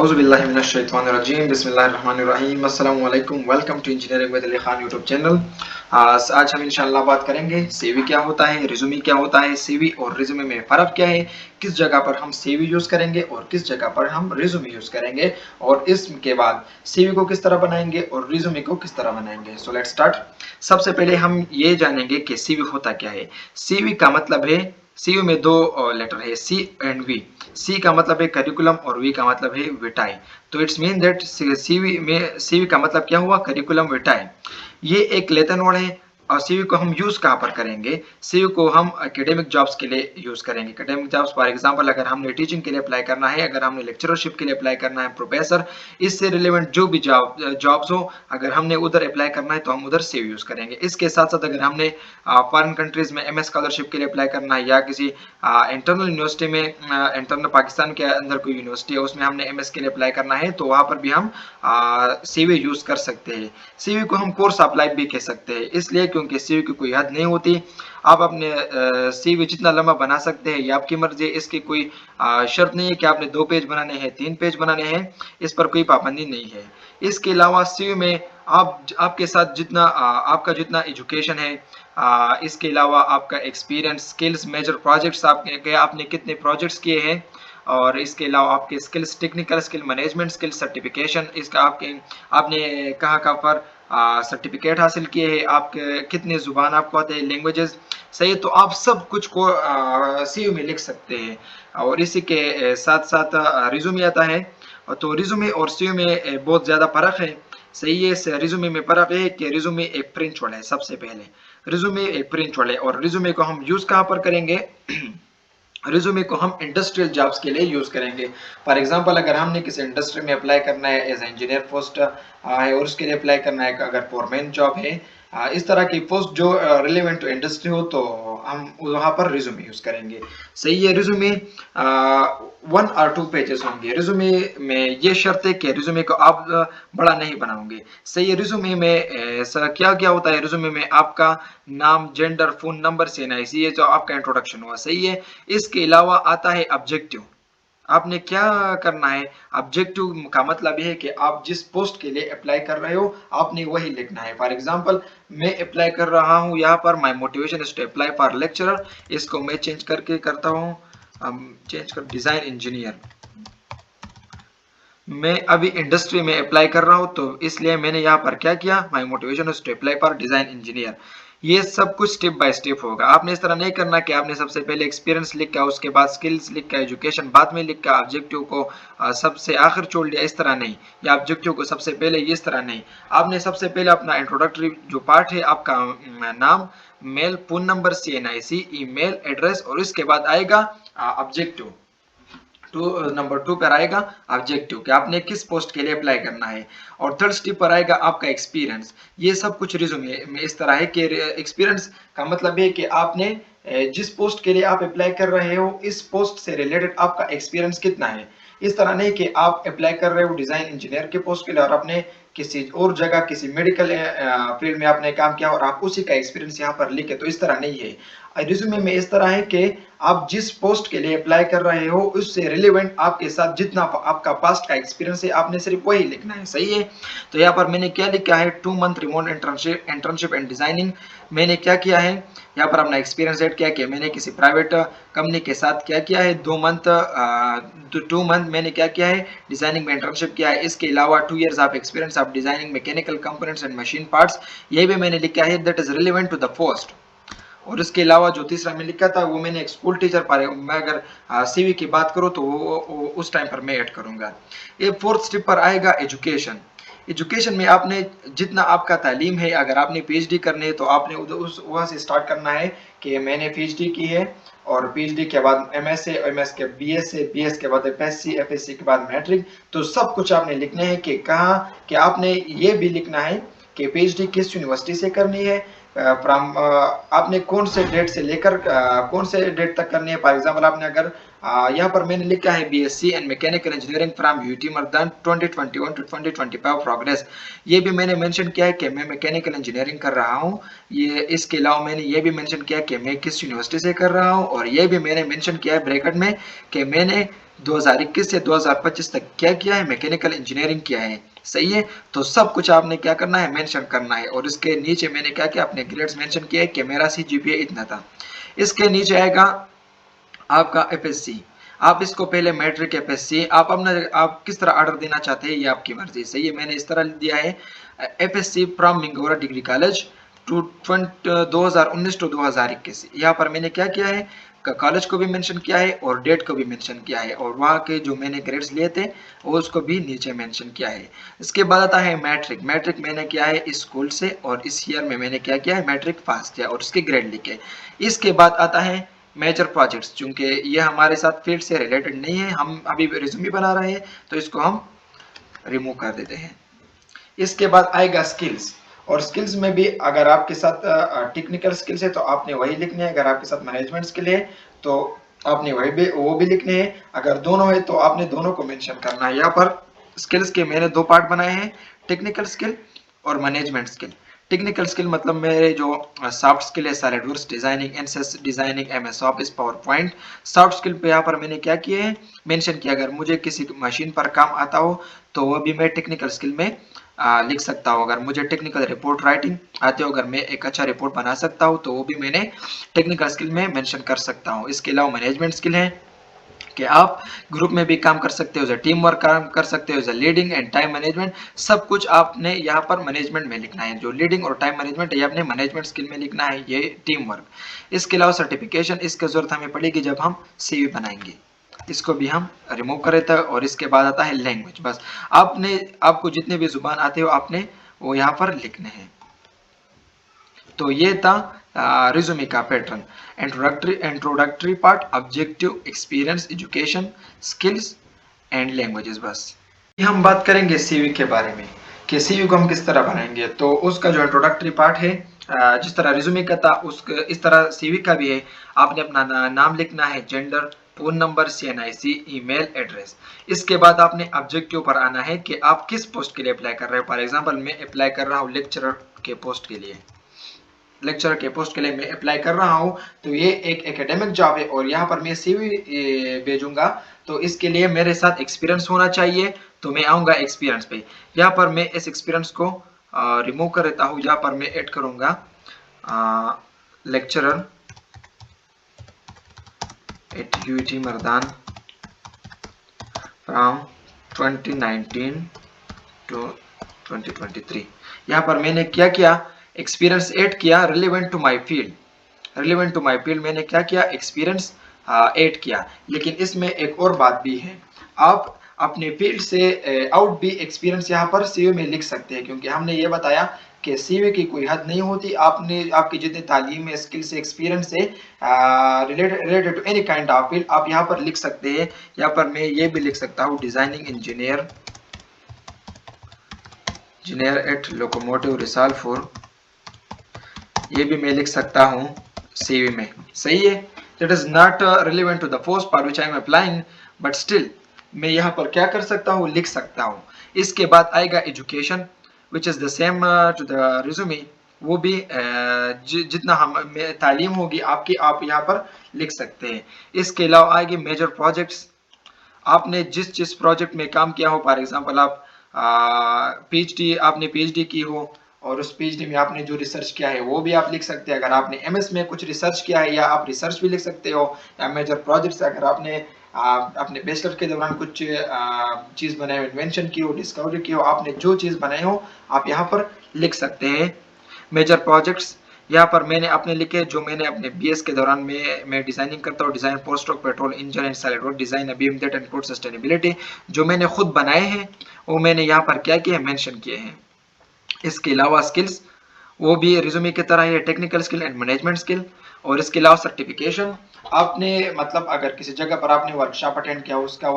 औज़ुबिल्लाहिमिनश्शैतानिर्रजीम बिस्मिल्लाहिर्रहमानिर्रहीम अस्सलामु अलैकुम welcome to engineering with Ali Khan YouTube channel. आज हम इंशाल्लाह बात करेंगे सीवी क्या होता है, रिज्यूमे क्या होता है, सीवी और रिज्यूमे में फ़र्क क्या है, किस जगह पर हम सीवी यूज़ करेंगे और किस जगह पर हम रिज्यूमे यूज़ करेंगे और इसके बाद सीवी को किस तरह बनाएंगे और रिज्यूमे को किस तरह बनाएंगे। So let's start. सबसे पहले हम ये जानेंगे कि सीवी होता क्या है। सीवी का मतलब है, सीवी में दो लेटर है, सी एंड वी। सी का मतलब है करिकुलम और वी का मतलब है विटाई। तो इट्स मीन दैट सीवी में सीवी का मतलब क्या हुआ, करिकुलम विटाई। ये एक लेतन वर्ड है। और सीवी को हम यूज कहाँ पर करेंगे, सीवी को हम एकेडमिक जॉब्स के लिए यूज करेंगे। एकेडमिक जॉब्स फॉर एग्जांपल अगर हमने टीचिंग के लिए अप्लाई करना है, अगर हमने लेक्चरशिप के लिए अप्लाई करना है, प्रोफेसर, इससे रिलेवेंट जो भी जॉब्स हो, अगर हमने उधर अप्लाई करना है तो हम उधर सीवी यूज करेंगे। इसके साथ साथ अगर हमने फॉरेन कंट्रीज में एमएस स्कॉलरशिप के लिए अप्लाई करना है या किसी इंटरनल यूनिवर्सिटी में, इंटरनल पाकिस्तान के अंदर कोई यूनिवर्सिटी है उसमें हमने एमएस के लिए अप्लाई करना है तो वहां पर भी हम सीवी यूज कर सकते हैं। सीवी को हम कोर्स अप्लाई भी कह सकते हैं, इसलिए क्योंकि सीवी की कोई हद नहीं होती। आप अपने सीवी जितना लंबा बना सकते हैं, ये आपकी मर्जी है। इसकी कोई शर्त नहीं है कि आपने 2 पेज बनाने हैं, 3 पेज बनाने हैं, इस पर कोई पाबंदी नहीं है। इसके अलावा सीवी में आप आपके साथ जितना आपका जितना एजुकेशन है, इसके अलावा आपका एक्सपीरियंस, स्किल्स, मेजर प्रोजेक्ट्स आपने कितने प्रोजेक्ट्स किए हैं, और इसके अलावा आपके skills, technical skill, management skill, certification, इसका आपने कहाँ कहाँ पर सर्टिफिकेट हासिल किए हैं, आपके कितने जुबान आपको आते हैं, लैंग्वेजेस, सही है। तो आप सब कुछ को सीवी में लिख सकते हैं। और इसी के साथ साथ रिज्यूमे आता है। तो रिज्यूमे और सीवी में बहुत ज़्यादा फ़र्क है, सही है। रिज्यूमे में फ़र्क है कि रिज्यूमे एक प्रिंट वर्ड है। सबसे पहले रिज्यूमे एक प्रिंट वर्ड है और रिज्यूमे को हम यूज़ कहाँ पर करेंगे रिज्यूमे को हम इंडस्ट्रियल जॉब्स के लिए यूज करेंगे। फॉर एग्जांपल अगर हमने किसी इंडस्ट्री में अप्लाई करना है, एज इंजीनियर पोस्ट है और उसके लिए अप्लाई करना है, अगर फोरमैन जॉब है, इस तरह की पोस्ट जो रिलेवेंट टू इंडस्ट्री हो, तो हम वहां पर रिज्यूमे यूज करेंगे। सही है। रिज्यूमे 1 और 2 पेजेस होंगे। रिज्यूमे में ये शर्त है कि रिज्यूमे को आप बड़ा नहीं बनाओगे। सही है। रिज्यूमे में क्या क्या होता है, रिज्यूमे में आपका नाम, जेंडर, फोन नंबर, CNIC, ये जो आपका इंट्रोडक्शन हुआ, सही है। इसके अलावा आता है ऑब्जेक्टिव। आपने क्या करना है, ऑब्जेक्टिव का मतलब यह है कि आप जिस पोस्ट के लिए अप्लाई कर रहे हो आपने वही लिखना है। फॉर एग्जांपल मैं अप्लाई कर रहा हूं यहाँ पर, my motivation is to apply for lecturer, इसको मैं चेंज करके करता हूँ, चेंज कर डिजाइन इंजीनियर। मैं अभी इंडस्ट्री में अप्लाई कर रहा हूं तो इसलिए मैंने यहाँ पर क्या किया, my motivation is to apply for design engineer. ये सब कुछ स्टेप बाय स्टेप होगा। आपने इस तरह नहीं करना कि आपने सबसे पहले एक्सपीरियंस लिखा, उसके बाद स्किल्स लिखा, एजुकेशन बाद में लिखा, ऑब्जेक्टिव को सबसे आखिर छोड़ दिया, इस तरह नहीं। या ऑब्जेक्टिव को सबसे पहले, इस तरह नहीं। आपने सबसे पहले अपना इंट्रोडक्टरी जो पार्ट है, आपका नाम, mail, phone number, CNIC, email address, और इसके बाद आएगा ऑब्जेक्टिव। नंबर 2 पर आएगा ऑब्जेक्टिव कि आपने किस पोस्ट के लिए अप्लाई करना है। और थर्ड स्टेप पर आएगा आपका एक्सपीरियंस। ये सब कुछ रिज्यूमे में इस तरह है कि एक्सपीरियंस का मतलब है कि आपने जिस पोस्ट के लिए आप अप्लाई कर रहे हो, इस पोस्ट से रिलेटेड आपका एक्सपीरियंस कितना है। इस तरह नहीं कि आप अप्लाई कर रहे हो डिजाइन इंजीनियर के पोस्ट के लिए और आपने किसी और जगह किसी मेडिकल फील्ड में आपने काम किया और आप उसी का एक्सपीरियंस यहाँ पर लिखे, तो इस तरह नहीं है। रिज्यूमे में इस तरह है कि आप जिस पोस्ट के लिए अप्लाई कर रहे हो उससे रिलेवेंट आपके साथ जितना आपका पास्ट का एक्सपीरियंस है आपने सिर्फ वही लिखना है। सही है। तो यहाँ पर मैंने क्या लिखा है, 2 month remote internship and designing. मैंने क्या किया है, यहाँ पर अपना एक्सपीरियंस ऐड किया कि मैंने किसी प्राइवेट कंपनी के साथ क्या किया है, 2 मंथ मैंने क्या किया है, डिजाइनिंग में इंटर्नशिप किया है। इसके अलावा 2 years of experience of designing mechanical components and machine parts, ये भी मैंने लिखा है, that is relevant to the post. और इसके अलावा जो तीसरा मैं लिखा था वो मैंने एक स्कूल टीचर पर, मैं अगर सीवी की बात करूँ तो वो उस टाइम पर मैं ऐड करूंगा। ये फोर्थ स्टेप पर आएगा एजुकेशन। एजुकेशन में आपने जितना आपका तालीम है, अगर आपने PhD करनी है तो आपने उस वहाँ से स्टार्ट करना है कि मैंने PhD की है, और PhD के बाद MS है, MS के BS है, BS के बाद FSC, FSC के बाद मैट्रिक। तो सब कुछ आपने लिखने हैं कि कहाँ, कि आपने ये भी लिखना है कि PhD किस यूनिवर्सिटी से करनी है, फ्रॉम आपने कौन से डेट से लेकर कौन से डेट तक करनी है। फॉर एग्जांपल आपने अगर यहाँ पर मैंने लिखा है BSc in mechanical engineering from UT Mardan 2021 to 2025 progress, ये भी मैंने मेंशन किया है कि मैं मैकेनिकल इंजीनियरिंग कर रहा हूँ। ये इसके अलावा मैंने ये भी मेंशन किया कि मैं किस यूनिवर्सिटी से कर रहा हूँ, और ये भी मैंने मेंशन किया है ब्रैकेट में कि मैंने 2021 से 2025 तक क्या किया है, मैकेनिकल इंजीनियरिंग किया है, सही है। तो सब कुछ आपने क्या करना है, मेंशन करना है। और इसके नीचे मैंने क्या किया, अपने ग्रेड्स मेंशन किए कि मेरा CGPA इतना था। इसके नीचे आएगा आपका FSC। आप इसको पहले मैट्रिक FSC, आप अपना आप किस तरह ऑर्डर देना चाहते हैं ये आपकी मर्जी, सही है। मैंने इस तरह दिया है FSC from Mingora degree college to 2019 to 2021। यहाँ पर मैंने क्या किया है, कॉलेज को भी मेंशन किया है और डेट को भी मेंशन किया है, और वहाँ के जो मैंने ग्रेड्स लिए थे वो उसको भी नीचे मेंशन किया है। इसके बाद आता है मैट्रिक। मैट्रिक मैंने किया है इस स्कूल से, और इस ईयर में मैंने क्या किया है, मैट्रिक पास किया और उसके ग्रेड लिखे। इसके बाद आता है मेजर प्रोजेक्ट्स। चूंकि ये हमारे साथ फील्ड से रिलेटेड नहीं है, हम अभी रिज्यूमे बना रहे हैं, तो इसको हम रिमूव कर देते हैं। इसके बाद आएगा स्किल्स, और स्किल्स में भी अगर आपके साथ टेक्निकल स्किल्स है तो आपने वही लिखने हैं, अगर आपके साथ मैनेजमेंट स्किल है तो आपने वो भी लिखने हैं, अगर दोनों है तो आपने दोनों को मेंशन करना है। यहाँ पर स्किल्स के मैंने दो पार्ट बनाए हैं, टेक्निकल स्किल और मैनेजमेंट स्किल। टेक्निकल स्किल मतलब मेरे जो सॉफ्ट स्किल है, SolidWorks designing, NSS designing, MS office, power point. Soft skill पे यहाँ पर मैंने क्या किए हैं, मेंशन किया। अगर मुझे किसी मशीन पर काम आता हो तो वो भी मैं टेक्निकल स्किल में लिख सकता हूँ। अगर मुझे टेक्निकल रिपोर्ट राइटिंग आती हो, अगर मैं एक अच्छा रिपोर्ट बना सकता हूँ, तो वो भी मैंने टेक्निकल स्किल में मेंशन कर सकता हूँ। इसके अलावा मैनेजमेंट स्किल है कि आप ग्रुप में भी काम कर सकते हो, टीम वर्क काम कर सकते हो, लीडिंग एंड टाइम मैनेजमेंट। सब कुछ आपने यहाँ पर मैनेजमेंट में लिखना है। जो लीडिंग और टाइम मैनेजमेंट है ये आपने मैनेजमेंट स्किल में लिखना है, ये टीम वर्क। इसके अलावा सर्टिफिकेशन, इसकी जरूरत हमें पड़ेगी जब हम CV बनाएंगे, इसको भी हम रिमूव कर देते हैं। और इसके बाद आता है लैंग्वेज। बस आपको जितने भी जुबान आते हो आपने वो यहाँ पर लिखने हैं। तो ये था रिज्यूमे का pattern. Introductory part, objective, experience, education, skills and languages. बस ये हम बात करेंगे CV के बारे में कि CV को हम किस तरह बनाएंगे। तो उसका जो इंट्रोडक्टरी पार्ट है, जिस तरह रिज्यूमे का था इस तरह CV का भी है। आपने अपना नाम लिखना है, gender, phone number, CNIC, email address. इसके बाद आपने ऑब्जेक्टिव पर आना है कि आप किस पोस्ट के लिए अप्लाई कर रहे हो। फॉर एग्जांपल मैं अप्लाई कर रहा हूँ लेक्चरर के पोस्ट के लिए, मैं अप्लाई कर रहा हूँ। तो ये एक एकेडमिक जॉब है और यहाँ पर मैं CV भेजूंगा, तो इसके लिए मेरे साथ एक्सपीरियंस होना चाहिए। तो मैं आऊंगा एक्सपीरियंस पे। यहाँ पर मैं इस एक्सपीरियंस को रिमूव कर देता हूँ। यहाँ पर मैं ऐड करूंगा lecturer at UT Mardan from 2019 to 2023। यहाँ पर मैंने क्या किया, एक्सपीरियंस ऐड किया रिलेवेंट टू माय फील्ड। मैंने क्या किया, एक्सपीरियंस ऐड किया। लेकिन इसमें एक और बात भी है, आप अपने फील्ड से आउट भी एक्सपीरियंस यहाँ पर CV में लिख सकते हैं, क्योंकि हमने ये बताया कि CV की कोई हद नहीं होती। आपकी जितनी तालीम है, स्किल से, एक्सपीरियंस है related to any kind of field, आप यहाँ पर लिख सकते हैं। यहाँ पर मैं ये भी लिख सकता हूँ, designing engineer at locomotive Risalpur, ये भी मैं लिख सकता हूँ CV में, सही है। That is not relevant to the post for which I am applying, but still मैं यहाँ पर क्या कर सकता हूँ, लिख सकता हूँ। इसके बाद आएगा education, which is the same to the resume. वो भी जितना हम तालीम होगी आपकी, आप यहाँ पर लिख सकते हैं। इसके अलावा आएगी मेजर प्रोजेक्ट्स। आपने जिस प्रोजेक्ट में काम किया हो, फॉर एग्जांपल आप PhD आपने PhD की हो और उस PhD में आपने जो रिसर्च किया है वो भी आप लिख सकते हैं। अगर आपने MS में कुछ रिसर्च किया है या आप रिसर्च भी लिख सकते हो, या मेजर प्रोजेक्ट्स अगर आपने अपने बैचलर के दौरान कुछ चीज बनाई हो, इन्वेंशन की हो, डिस्कवरी की हो, आपने जो चीज बनाई हो आप यहाँ पर लिख सकते हैं मेजर प्रोजेक्ट्स। यहाँ पर मैंने अपने लिखे जो मैंने अपने BS के दौरान मैं डिजाइनिंग करता हूँ, design post stroke petrol engine and SolidWork design, beam that and food sustainability, जो मैंने खुद बनाए हैं वो मैंने यहाँ पर क्या किया, मेंशन किए हैं। इसके अलावा स्किल्स, वो भी रिज्यूमे की तरह है, technical skill and management skill. और इसके अलावा सर्टिफिकेशन, आपने मतलब अगर किसी जगह पर आपने वर्कशॉप अटेंड किया उसका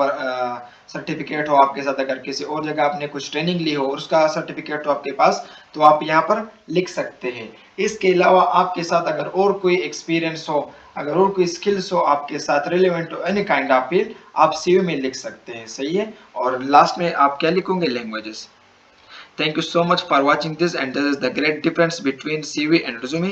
सर्टिफिकेट हो आपके साथ, अगर किसी और जगह आपने कुछ ट्रेनिंग ली हो और उसका सर्टिफिकेट हो आपके पास, तो आप यहाँ पर लिख सकते हैं। इसके अलावा आपके साथ अगर और कोई एक्सपीरियंस हो, अगर और कोई स्किल्स हो आपके साथ relevant to any kind of field, आप CV में लिख सकते हैं, सही है। और लास्ट में आप क्या लिखोगे, languages. Thank you so much for watching this, and this is the great difference between CV and resume.